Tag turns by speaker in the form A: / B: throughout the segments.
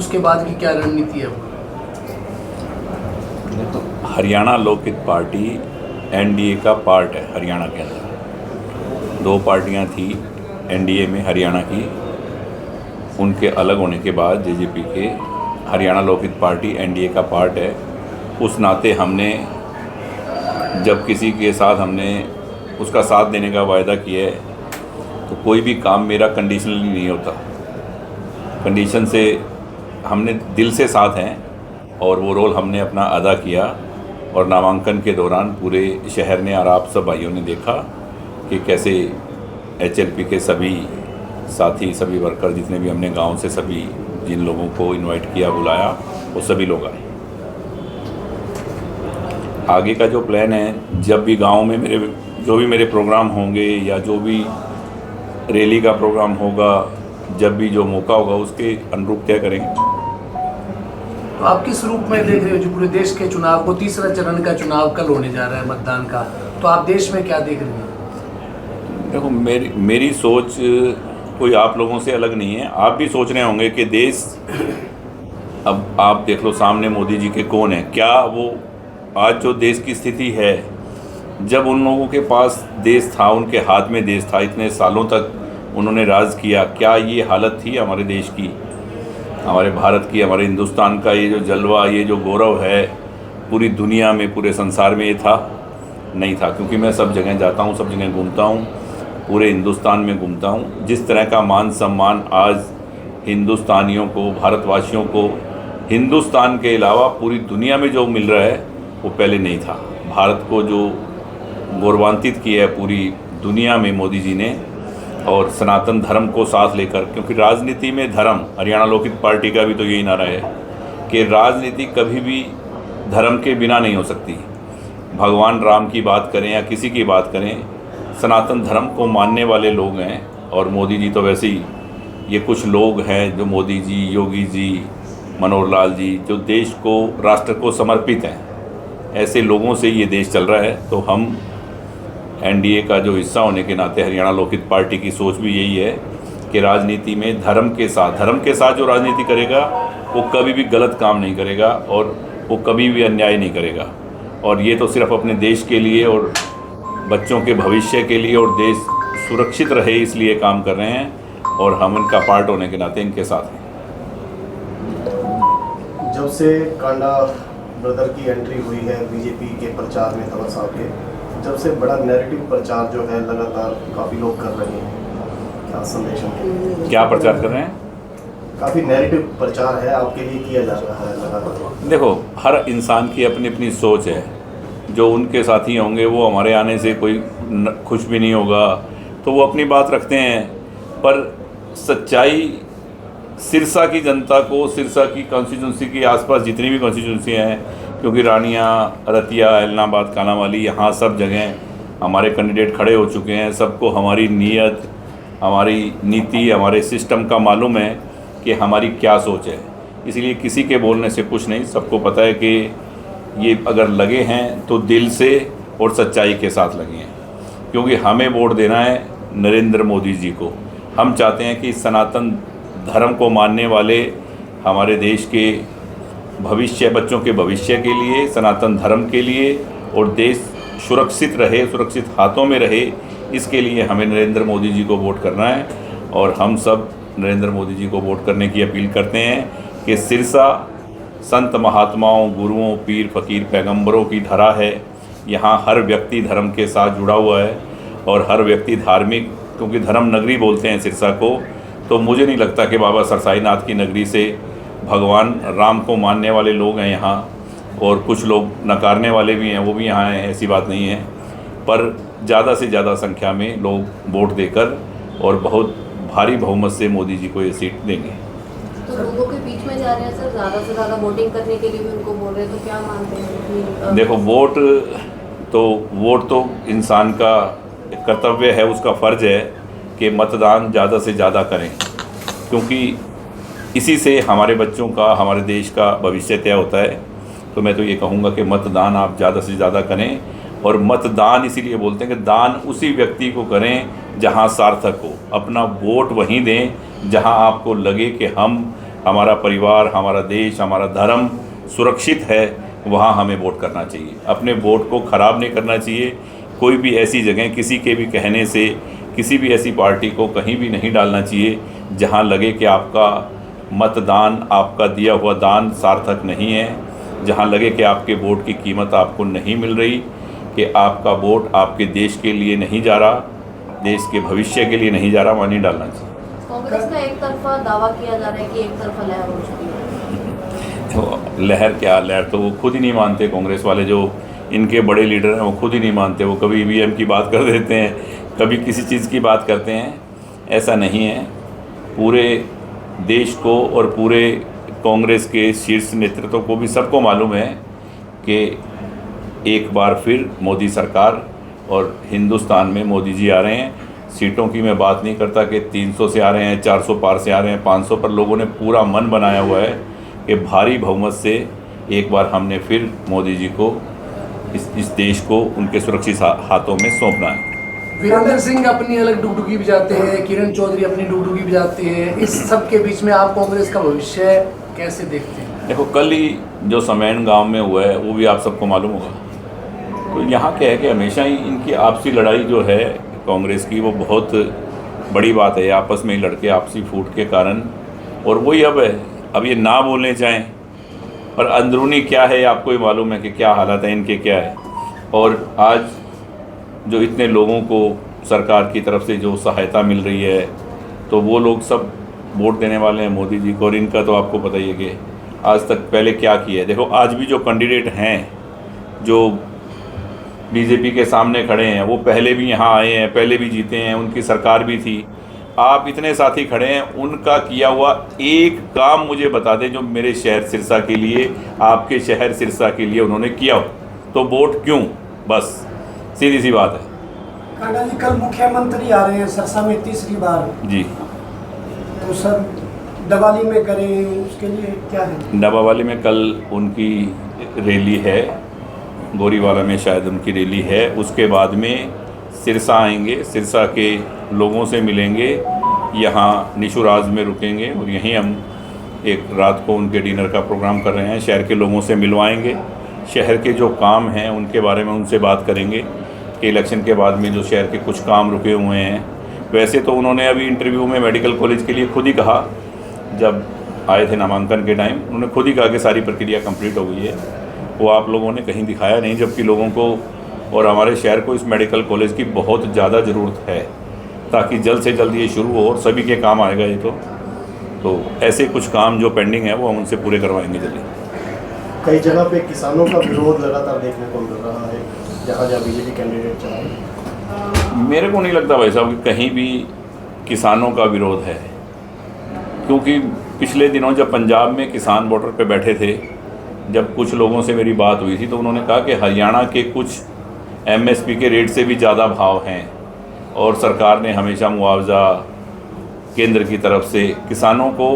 A: उसके बाद की क्या रणनीति है?
B: तो हरियाणा लोकहित पार्टी एनडीए का पार्ट है। हरियाणा के अंदर 2 पार्टियां थी एनडीए में हरियाणा की, उनके अलग होने के बाद जेजेपी के हरियाणा लोकहित पार्टी एनडीए का पार्ट है। उस नाते हमने जब किसी के साथ हमने उसका साथ देने का वायदा किया है तो कोई भी काम मेरा कंडीशनली नहीं होता। कंडीशन से हमने दिल से साथ हैं और वो रोल हमने अपना अदा किया। और नामांकन के दौरान पूरे शहर ने और आप सब भाइयों ने देखा कि कैसे एचएलपी के सभी साथी, सभी वर्कर, जितने भी हमने गांव से सभी जिन लोगों को इनवाइट किया, बुलाया, वो सभी लोग आए। आगे का जो प्लान है, जब भी गांव में मेरे प्रोग्राम होंगे या जो भी रैली का प्रोग्राम होगा, जब भी जो मौका होगा उसके अनुरूप तय करेंगे।
A: तो आप किस रूप में देख रहे हो जो पूरे देश के चुनाव को, तीसरा चरण का चुनाव कल होने जा रहा है मतदान का, तो आप देश में क्या देख रहे हैं?
B: देखो, मेरी सोच कोई आप लोगों से अलग नहीं है। आप भी सोच रहे होंगे कि देश, अब आप देख लो सामने मोदी जी के कौन है, क्या वो आज जो देश की स्थिति है, जब उन लोगों के पास देश था, उनके हाथ में देश था, इतने सालों तक उन्होंने राज किया, क्या ये हालत थी हमारे देश की, हमारे भारत की, हमारे हिंदुस्तान का ये जो जलवा, ये जो गौरव है पूरी दुनिया में, पूरे संसार में ये था? नहीं था। क्योंकि मैं सब जगह जाता हूँ, सब जगह घूमता हूँ, पूरे हिंदुस्तान में घूमता हूँ। जिस तरह का मान सम्मान आज हिंदुस्तानियों को, भारतवासियों को, हिंदुस्तान के अलावा पूरी दुनिया में जो मिल रहा है वो पहले नहीं था। भारत को जो गौरवान्वित किया है पूरी दुनिया में मोदी जी ने, और सनातन धर्म को साथ लेकर, क्योंकि राजनीति में धर्म, हरियाणा लोकहित पार्टी का भी तो यही नारा है कि राजनीति कभी भी धर्म के बिना नहीं हो सकती। भगवान राम की बात करें या किसी की बात करें, सनातन धर्म को मानने वाले लोग हैं। और मोदी जी तो वैसे ही, ये कुछ लोग हैं जो मोदी जी, योगी जी, मनोहर लाल जी, जो देश को, राष्ट्र को समर्पित हैं, ऐसे लोगों से ये देश चल रहा है। तो हम एनडीए का जो हिस्सा होने के नाते हरियाणा लोकहित पार्टी की सोच भी यही है कि राजनीति में धर्म के साथ जो राजनीति करेगा वो कभी भी गलत काम नहीं करेगा और वो कभी भी अन्याय नहीं करेगा। और ये तो सिर्फ अपने देश के लिए और बच्चों के भविष्य के लिए और देश सुरक्षित रहे इसलिए काम कर रहे हैं, और हम इनका पार्ट होने के नाते इनके साथ हैं।
C: जब से कांडा ब्रदर की एंट्री हुई है बीजेपी के प्रचार में, तंवर साहब के, जब से बड़ा नैरेटिव प्रचार जो है लगातार काफ़ी लोग कर रहे हैं, क्या संदेश है?
B: क्या प्रचार कर रहे हैं?
C: काफ़ी नैरेटिव प्रचार है आपके लिए किया जा रहा है लगातार।
B: देखो, हर इंसान की अपनी अपनी सोच है। जो उनके साथी होंगे वो हमारे आने से कोई खुश भी नहीं होगा, तो वो अपनी बात रखते हैं। पर सच्चाई सिरसा की जनता को, सिरसा की कॉन्स्टिट्यूंसी के आसपास जितनी भी कॉन्स्टिट्यूंसी हैं, क्योंकि रानियाँ, रतिया, एलनाबाद, कालांवाली, यहाँ सब जगह हमारे कैंडिडेट खड़े हो चुके हैं। सबको हमारी नीयत, हमारी नीति, हमारे सिस्टम का मालूम है कि हमारी क्या सोच है। इसलिए किसी के बोलने से कुछ नहीं, सबको पता है कि ये अगर लगे हैं तो दिल से और सच्चाई के साथ लगे हैं। क्योंकि हमें वोट देना है नरेंद्र मोदी जी को। हम चाहते हैं कि सनातन धर्म को मानने वाले हमारे देश के भविष्य, बच्चों के भविष्य के लिए, सनातन धर्म के लिए, और देश सुरक्षित रहे, सुरक्षित हाथों में रहे, इसके लिए हमें नरेंद्र मोदी जी को वोट करना है। और हम सब नरेंद्र मोदी जी को वोट करने की अपील करते हैं कि सिरसा संत महात्माओं, गुरुओं, पीर फकीर, पैगंबरों की धरा है। यहाँ हर व्यक्ति धर्म के साथ जुड़ा हुआ है और हर व्यक्ति धार्मिक, क्योंकि धर्म नगरी बोलते हैं सिरसा को। तो मुझे नहीं लगता कि बाबा सरसाई नाथ की नगरी से भगवान राम को मानने वाले लोग हैं यहाँ, और कुछ लोग नकारने वाले भी हैं, वो भी यहाँ हैं, ऐसी बात नहीं है। पर ज़्यादा से ज़्यादा संख्या में लोग वोट देकर और बहुत भारी बहुमत से मोदी जी को ये सीट देंगे।
D: तो लोगों के बीच में जा रहे हैं सर, ज़्यादा से ज़्यादा वोटिंग करने के लिए भी उनको बोल रहे हैं, तो क्या मानते हैं?
B: देखो, वोट तो इंसान का कर्तव्य है, उसका फ़र्ज़ है कि मतदान ज़्यादा से ज़्यादा करें, क्योंकि इसी से हमारे बच्चों का, हमारे देश का भविष्य तय होता है। तो मैं तो ये कहूँगा कि मतदान आप ज़्यादा से ज़्यादा करें। और मतदान इसीलिए बोलते हैं कि दान उसी व्यक्ति को करें जहाँ सार्थक हो। अपना वोट वहीं दें जहाँ आपको लगे कि हम हमारा परिवार, हमारा देश, हमारा धर्म सुरक्षित है, वहाँ हमें वोट करना चाहिए। अपने वोट को ख़राब नहीं करना चाहिए। कोई भी ऐसी जगह किसी के भी कहने से किसी भी ऐसी पार्टी को कहीं भी नहीं डालना चाहिए जहाँ लगे कि आपका मतदान, आपका दिया हुआ दान सार्थक नहीं है, जहाँ लगे कि आपके वोट की कीमत आपको नहीं मिल रही, कि आपका वोट आपके देश के लिए नहीं जा रहा, देश के भविष्य के लिए नहीं जा रहा, वहाँ नहीं डालना चाहिए।
D: कांग्रेस का एक तरफा दावा किया जा रहा है कि एक तरफा लहर हो चुकी है।
B: तो लहर क्या, लहर तो वो खुद ही नहीं मानते। कांग्रेस वाले जो इनके बड़े लीडर हैं वो खुद ही नहीं मानते। वो कभी ईवीएम की बात कर देते हैं, कभी किसी चीज़ की बात करते हैं। ऐसा नहीं है। पूरे देश को और पूरे कांग्रेस के शीर्ष नेतृत्व को भी सबको मालूम है कि एक बार फिर मोदी सरकार और हिंदुस्तान में मोदी जी आ रहे हैं। सीटों की मैं बात नहीं करता कि 300 से आ रहे हैं, 400 पार से आ रहे हैं, 500 पर लोगों ने पूरा मन बनाया हुआ है कि भारी बहुमत से एक बार हमने फिर मोदी जी को इस देश को उनके सुरक्षित हाथों में सौंपना है।
A: वीरेंद्र सिंह अपनी अलग डुगडुगी बजाते हैं, किरण चौधरी अपनी डुगडुगी बजाते हैं। इस सब के बीच में आप कांग्रेस का भविष्य कैसे देखते हैं?
B: देखो, कल ही जो समैन गांव में हुआ है वो भी आप सबको मालूम होगा। तो यहाँ क्या है कि हमेशा ही इनकी आपसी लड़ाई जो है कांग्रेस की, वो बहुत बड़ी बात है। आपस में ही लड़के आपसी फूट के कारण, और वही अब ये ना बोलने चाहें, पर अंदरूनी क्या है आपको ही मालूम है कि क्या हालत है इनके, क्या है। और आज जो इतने लोगों को सरकार की तरफ से जो सहायता मिल रही है, तो वो लोग सब वोट देने वाले हैं मोदी जी को। और इनका तो आपको पता ही है कि आज तक पहले क्या किया है। देखो, आज भी जो कैंडिडेट हैं जो बीजेपी के सामने खड़े हैं, वो पहले भी यहाँ आए हैं, पहले भी जीते हैं, उनकी सरकार भी थी। आप इतने साथी खड़े हैं, उनका किया हुआ एक काम मुझे बता दें जो मेरे शहर सिरसा के लिए, आपके शहर सिरसा के लिए उन्होंने किया हो, तो वोट क्यों? बस सीधी सी बात है।
E: कांडा जी, कल मुख्यमंत्री आ रहे हैं सिरसा में तीसरी बार
B: जी।
E: तो सर डबाली में करें, उसके लिए क्या है?
B: डबावाली में कल उनकी रैली है, गोरीवाला में शायद उनकी रैली है। उसके बाद में सिरसा आएंगे, सिरसा के लोगों से मिलेंगे, यहाँ निशुराज में रुकेंगे और यहीं हम एक रात को उनके डिनर का प्रोग्राम कर रहे हैं। शहर के लोगों से मिलवाएंगे, शहर के जो काम हैं उनके बारे में उनसे बात करेंगे कि इलेक्शन के बाद में जो शहर के कुछ काम रुके हुए हैं। वैसे तो उन्होंने अभी इंटरव्यू में मेडिकल कॉलेज के लिए खुद ही कहा, जब आए थे नामांकन के टाइम, उन्होंने खुद ही कहा कि सारी प्रक्रिया कंप्लीट हो गई है। वो आप लोगों ने कहीं दिखाया नहीं, जबकि लोगों को और हमारे शहर को इस मेडिकल कॉलेज की बहुत ज़्यादा ज़रूरत है, ताकि जल्द से जल्द ये शुरू हो और सभी के काम आएगा ये। तो ऐसे कुछ काम जो पेंडिंग है वो हम उनसे पूरे करवाएंगे जल्दी।
C: कई जगह पे किसानों का विरोध लगातार देखने को मिल रहा है, जहाँ जहाँ बीजेपी कैंडिडेट चलाए।
B: मेरे को नहीं लगता भाई साहब कि कहीं भी किसानों का विरोध है, क्योंकि पिछले दिनों जब पंजाब में किसान बॉर्डर पे बैठे थे, जब कुछ लोगों से मेरी बात हुई थी, तो उन्होंने कहा कि हरियाणा के कुछ एमएसपी के रेट से भी ज़्यादा भाव हैं और सरकार ने हमेशा मुआवजा केंद्र की तरफ से किसानों को,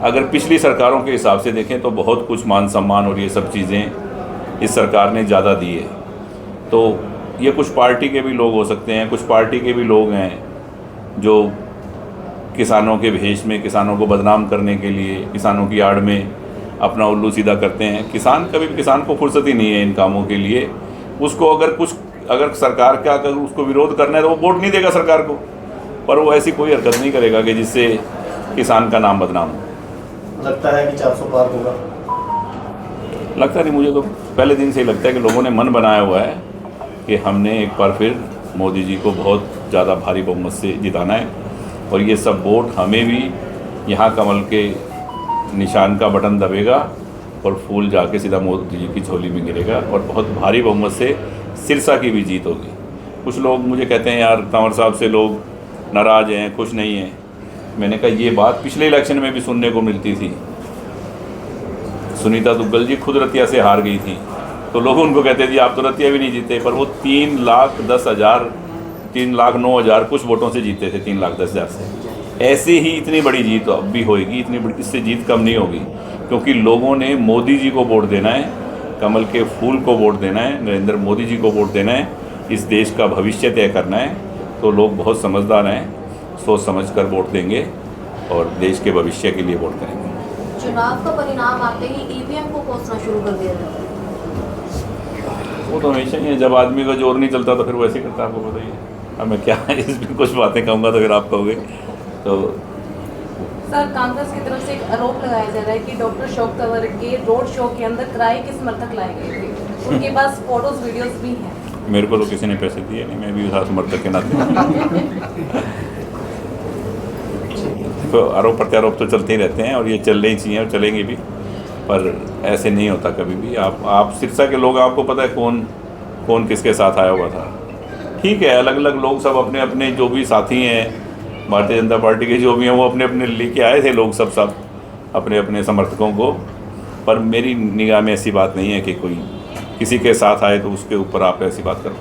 B: अगर पिछली सरकारों के हिसाब से देखें तो बहुत कुछ मान सम्मान और ये सब चीज़ें इस सरकार ने ज़्यादा दी है। तो ये कुछ पार्टी के भी लोग हो सकते हैं, कुछ पार्टी के भी लोग हैं जो किसानों के भेष में किसानों को बदनाम करने के लिए, किसानों की आड़ में अपना उल्लू सीधा करते हैं। किसान कभी भी, किसान को फुर्सत ही नहीं है इन कामों के लिए। उसको अगर सरकार का अगर उसको विरोध करना है तो वो वोट नहीं देगा सरकार को, पर वो ऐसी कोई हरकत नहीं करेगा कि जिससे किसान का नाम बदनाम हो।
C: लगता है कि 400 पार होगा?
B: लगता नहीं, मुझे तो पहले दिन से ही लगता है कि लोगों ने मन बनाया हुआ है कि हमने एक बार फिर मोदी जी को बहुत ज़्यादा भारी बहुमत से जिताना है। और ये सब वोट हमें भी यहाँ कमल के निशान का बटन दबेगा और फूल जाके सीधा मोदी जी की झोली में गिरेगा और बहुत भारी बहुमत से सिरसा की भी जीत होगी। कुछ लोग मुझे कहते हैं यार तंवर साहब से लोग नाराज़ हैं, खुश नहीं हैं। मैंने कहा ये बात पिछले इलेक्शन में भी सुनने को मिलती थी। सुनीता दुग्गल जी खुद रतिया से हार गई थी, तो लोग उनको कहते थे आप तो रतिया भी नहीं जीते, पर वो 3,10,000 3,09,000 कुछ वोटों से जीते थे, 3,10,000 से। ऐसे ही इतनी बड़ी जीत अब भी होएगी, इतनी बड़ी, इससे जीत कम नहीं होगी, क्योंकि लोगों ने मोदी जी को वोट देना है, कमल के फूल को वोट देना है, नरेंद्र मोदी जी को वोट देना है, इस देश का भविष्य तय करना है। तो लोग बहुत समझदार हैं, सोच समझ कर वोट देंगे और देश के भविष्य के लिए वोट करेंगे।
D: चुनाव का परिणाम आते ही ईवीएम को कोसना शुरू कर दिया जाता है।
B: वो तो हमेशा ही है, जब आदमी का जोर नहीं चलता तो फिर वैसे ही करता है। आपको बताइए, अब मैं क्या इसमें कुछ बातें कहूँगा तो फिर आप कहोगे। तो
F: सर, कांग्रेस की तरफ से एक आरोप लगाया जा रहा है कि डॉक्टर अशोक तंवर के रोड शो के अंदर किराए के समर्थक लाए गए थे। उनके पास फोटोज वीडियोस भी हैं।
B: मेरे को तो किसी ने पैसे दिए नहीं, मैं भी उस समर्थक के नाते तो आरोप प्रत्यारोप तो चलते ही रहते हैं और ये चलने ही चाहिए और चलेंगे भी, पर ऐसे नहीं होता कभी भी। आप सिरसा के लोग, आपको पता है कौन किसके साथ आया हुआ था। ठीक है, अलग अलग लोग सब अपने अपने जो भी साथी हैं भारतीय जनता पार्टी के जो भी हैं वो अपने अपने लेके आए थे लोग सब अपने अपने समर्थकों को। पर मेरी निगाह में ऐसी बात नहीं है कि कोई किसी के साथ आए तो उसके ऊपर आप ऐसी बात करो।